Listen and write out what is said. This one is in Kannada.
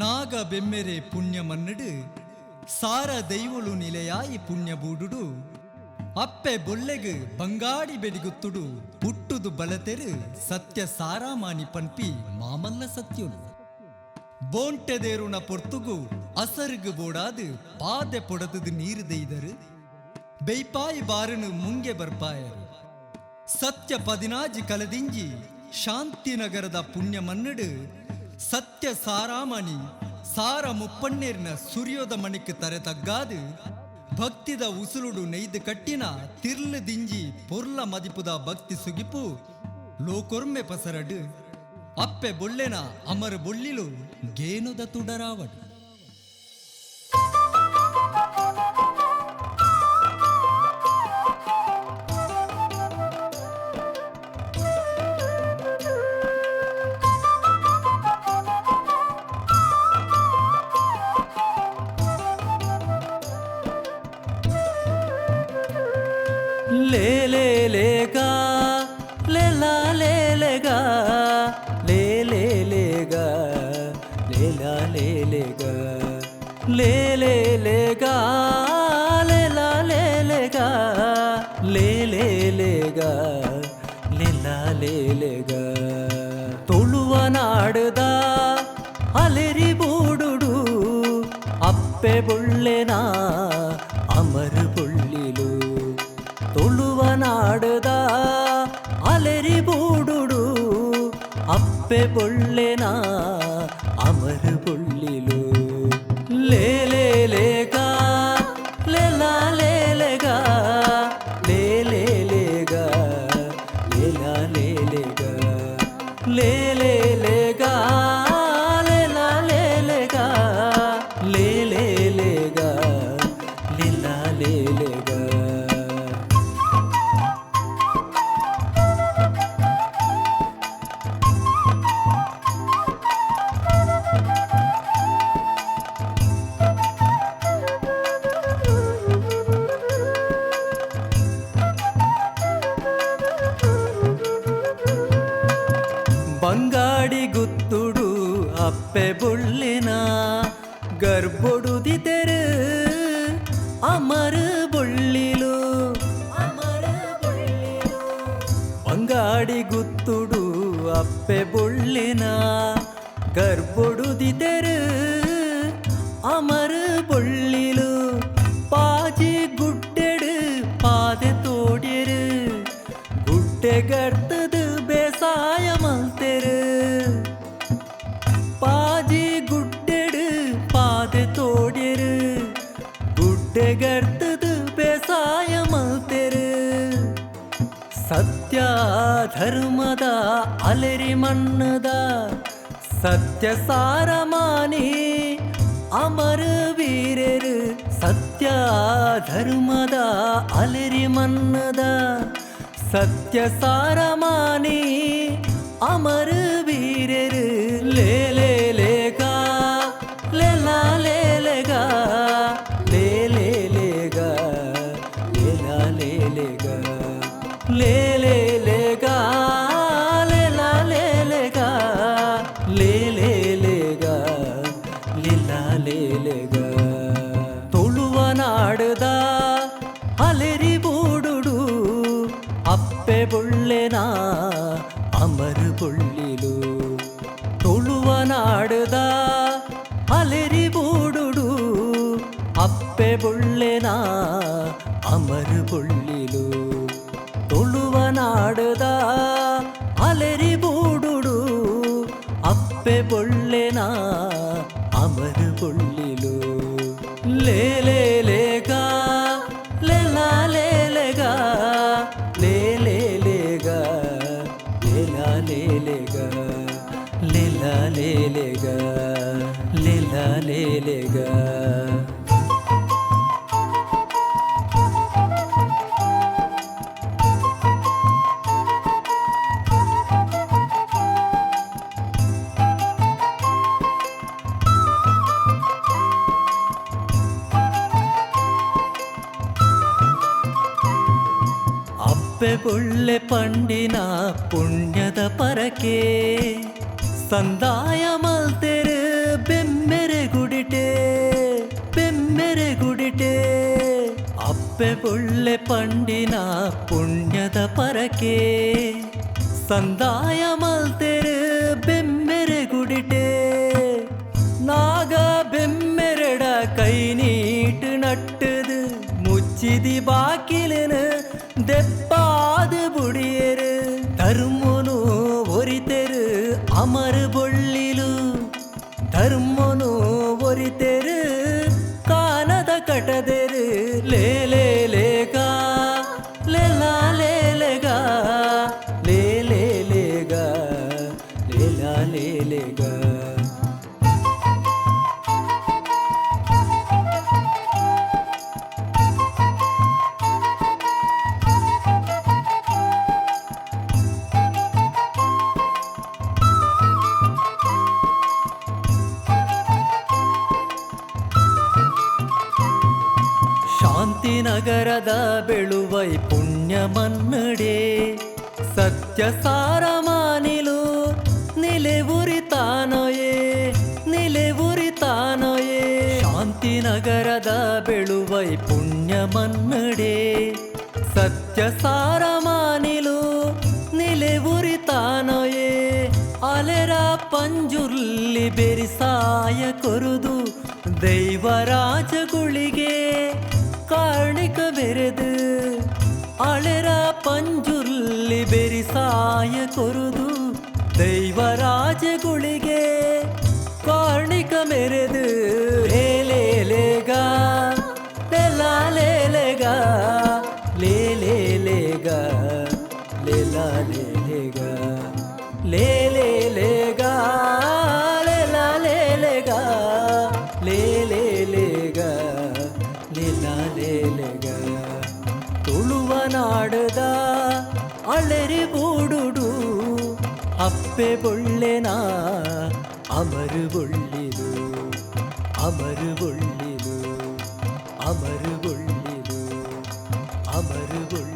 ನಾಗ ಬೆಮ್ಮೆರೆ ಪುಣ್ಯ ಮನ್ನಡು ಸಾರ ದೈವಳು ನಿಲೆಯಾಯಿ ಪುಣ್ಯ ಬೂಡುಡು ಅಪ್ಪೆ ಬೊಳ್ಳೆಗು ಬಂಗಾಡಿ ಬೆಡಿಗುತ್ತುಡು ಹುಟ್ಟುದು ಬಲತೆರು ಸತ್ಯ ಸಾರಾಮಾನಿ ಪನ್ಪಿ ಮಾಮಲ್ಲ ಸತ್ಯುಲು ಬೋಂಟೆದೇರುನ ಪೊರ್ತುಗು ಅಸರುಗು ಬೋಡಾದು ಪಾದೆ ಪೊಡದು ನೀರು ದೈದರು ಬೈಪಾಯಿ ಬಾರನು ಮುಂಗೆ ಬರ್ಪಾಯರು ಸತ್ಯ ಪದಿನಾಜಿ ಕಲದಿಂಜಿ ಶಾಂತಿನಗರದ ಪುಣ್ಯ ಮನ್ನಡು ಸತ್ಯ ಸಾರಾಮಣಿ ಸಾರ ಮುಪ್ಪಣ್ಣೇರಿನ ಸುರಿಯೋದ ಮಣಿಕ್ ತರೆ ತಗ್ಗಾದು ಭಕ್ತಿದ ಉಸುರುಡು ನೈದು ಕಟ್ಟಿನ ತಿರ್ಲು ದಿಂಜಿ ಪೊರ್ಲ ಮದಿಪುದ ಭಕ್ತಿ ಸುಗಿಪು ಲೋಕೊರ್ಮೆ ಪಸರಡು ಅಪ್ಪೆ ಬೊಳ್ಳೆನ ಅಮರ ಬೊಳ್ಳಿಲು ಗೇನುದ ತುಡರಾವಡು ले ले लेगा ले ला ले लेगा ले ले लेगा ले ला ले लेगा ले ले लेगा ले ला ले लेगा ले ले लेगा ले ला ले लेगा ತುಳುವ ನಾಡದ ಅಲೆರಿ ಬೂಡುಡು ಅಪ್ಪೆ ಬೊಳ್ಳೆನ ಅಮರ ಬೊಳ್ಳಿಲು ತುಳುವ ನಾಡದ ಅಲೆರಿ ಬೂಡುಡು ಅಪ್ಪೆ ಬೊಳ್ಳೆನ ಅಮರ ಬೊಳ್ಳಿಲು ಲೇ ಲೇ ಲೇಗ ಲೇ ಲಾ ಲೇ ಲೇಗ ಲೇ ಲೇ ಲೇಗ ಲೇ ಲಾ ಲೇ ಲೇಗ ಲೇ ಲೇ ಲೇಗ ಲೇ ಲಾ ಲೇ ಲೇಗ ಲೇ ಲೇ ಲೇಗ ಲೇ ಲಾ ಲೇ ಲೇಗ ಬಂಗಾಡಿ ಗುತ್ತುಡು ಅಪ್ಪೆ ಬೊಳ್ಳಿನ ಗರ್ಭೊಡುದಿ ತೆರು ಅಮರ ಬೊಳ್ಳಿಲು ಬಂಗಾಡಿ ಗುತ್ತುಡು ಅಪ್ಪೆ ಬೊಳ್ಳಿನ ಗರ್ಭೊಡುದಿ ತೆರು ಅಮರ ಬೊಳ್ಳಿಲು ಪಾಜಿ ಗುಡ್ಡೆಡು ಪಾದೆ ತೋಡ್ಯರು ಗುಡ್ಡೆಗರ್ತದು ಬೇಸಾಯ ಮಲ್ತೆರು ಪಾಜಿ ಗುಡ್ಡೆಡು ಪಾದೆ ತೋಡ್ಯರು ಗುಡ್ಡೆಗರ್ತದು ಬೇಸಾಯ ಮಲ್ತೆರು ಸತ್ಯ ಧರ್ಮದ ಅಲೆರಿ ಮಣ್ಣದ ಸತ್ಯ ಸಾರಮಾನಿ ಅಮರ ವೀರರು ಸತ್ಯ ಧರ್ಮದ ಅಲೆರಿ ಮಣ್ಣದ ಸತ್ಯ ಸಾರಮಾನಿ ಅಮರ ವೀರರು ಲೇ ಲೇ ಲೇಗ ಲೇ ಲಾ ಲೇ ಲೇಗ ಲೇ ಲೇ ಲೇಗ ಲೇ ಲಾ ಲೇ ಲೇಗ ಲೇ ಲೇ ಲೇಗ ಲೇ ಲಾ ಲೇ ಲೇಗ ಲೇ ಲೇ ಲೇಗ ಲೇ ಲಾ ಲೇ ಲೇಗ ತುಳುವ ನಾಡದ ಅಲೆರಿ ಬೂಡುಡು ಅಪ್ಪೆ ಬೊಳ್ಳೆನ ಅಮರ ಬೊಳ್ಳಿಲು ತುಳುವ ನಾಡದ ಅಲೆರಿ ಬೂಡುಡು ಅಪ್ಪೆ ಬೊಳ್ಳೆನ ಅಮರ ಬೊಳ್ಳಿಲು ತುಳುವ ನಾಡದ ಅಲೆರಿ ಬೂಡುಡು ಅಪ್ಪೆ ಬೊಳ್ಳೆನ ಅಮರ ಬೊಳ್ಳಿಲು ಲೇ ಲೇ ಲೇಗ ಲೇ ಲಾ ಲೇ ಲೇಗ ಲೇ ಲೇ ಲೇಗ ಲೇ ಲಾ ಲೇ ಲೇಗ ಲೇ ಲಾ ಲೇ ಲೇಗ ಲೇ ಲಾ ಲೇ ಲೇಗ ಅಪ್ಪೆ ಬೊಳ್ಳೆ ಪಂಡಿನ ಪುಣ್ಯದ ಪರಕೆ ಸಂದಾಯ ಮಲ್ತೆರು ಬೆಮ್ಮ ಅಪ್ಪೆ ಬೊಳ್ಳೆ ಪಂಡಿನ ಪುಣ್ಯದ ಪರಕೆ ಸಂದಾಯ ಮಲ್ತೆರು ಬೆಮ್ಮೆರೆ ಗುಡಿಟೆ ನಾಗ ಬೆಮ್ಮೆರೆಡ ಕೈ ನೀಟ್ ನಟ್ಟದು ಮುಚ್ಚಿದಿ ಬಾಕಿಲನು ದೆಪ್ಪಾದು ಬುಡಿಯರು ಧರ್ಮನು ಒರಿತೆರು ಅಮರು ಬೊಳ್ಳಿಲು ಧರ್ಮನು ಒರಿತೆರು ಕಾನದ ಕಟದೆರು ಲೇಲೆ ಲೇಗ ಲೇಲಾ ಲೇಲೆಗ ಲೇಲೆ ಲೇಗ ಲೇಲಾ ಲೇಲೆಗ ಶಾಂತಿನಗರದ ಬೆಳುವೈ ಪುಣ್ಯ ಮನ್ನಡೆ ಸತ್ಯ ಸಾರ ಮಾನಿಲು ನಿಲೆ ಉರಿತಾನೊಯೇ ನಿಲೆ ಉರಿತಾನೊಯೇ ಶಾಂತಿನಗರದ ಬೆಳುವೈ ಪುಣ್ಯ ಮನ್ನಡೆ ಸತ್ಯ ಸಾರ ಮಾನಿಲು ನಿಲೆ ಉರಿತಾನೊಯೇ ಅಲೆರ ಪಂಜುರ್ಲಿ ಬೆರಿಸಾಯ ಕೊರುದು ದೈವರಾಜಗುಳಿಗೆ ಕಾರಣಿಕ ಬೆರೆದು ಅಳೆರ ಪಂಜುರ್ಲಿ ಬೆರಿಸಾಯ ಕೊರುದು ದೈವರಾಜಗುಳಿಗೆ ಕಾರಣಿಕ ಮೆರೆದು ಲೇಲೇಗ ಲೇಲಾ ಲೇಲೆಗ ಲೇಲೇಗ ಲೇಲಾ ಲೇಲೆಗ ಲೇಲೇಗ ಲೇಲಾ ಲೇಲೆಗ ಲೇಲೇಗ ಲೇಲಾ ಲೇಲೆಗ ತುಳುವ ನಾಡದ ಅಳೆರಿ ಬೂಡುಡು ಅಪ್ಪೆ ಬೊಳ್ಳೆನ ಅಮರು ಬೊಳ್ಳಿಲು ಅಮರು ಬೊಳ್ಳಿಲು ಅಮರು ಬೊಳ್ಳಿಲು ಅಮರು ಬೊಳ್ಳಿಲು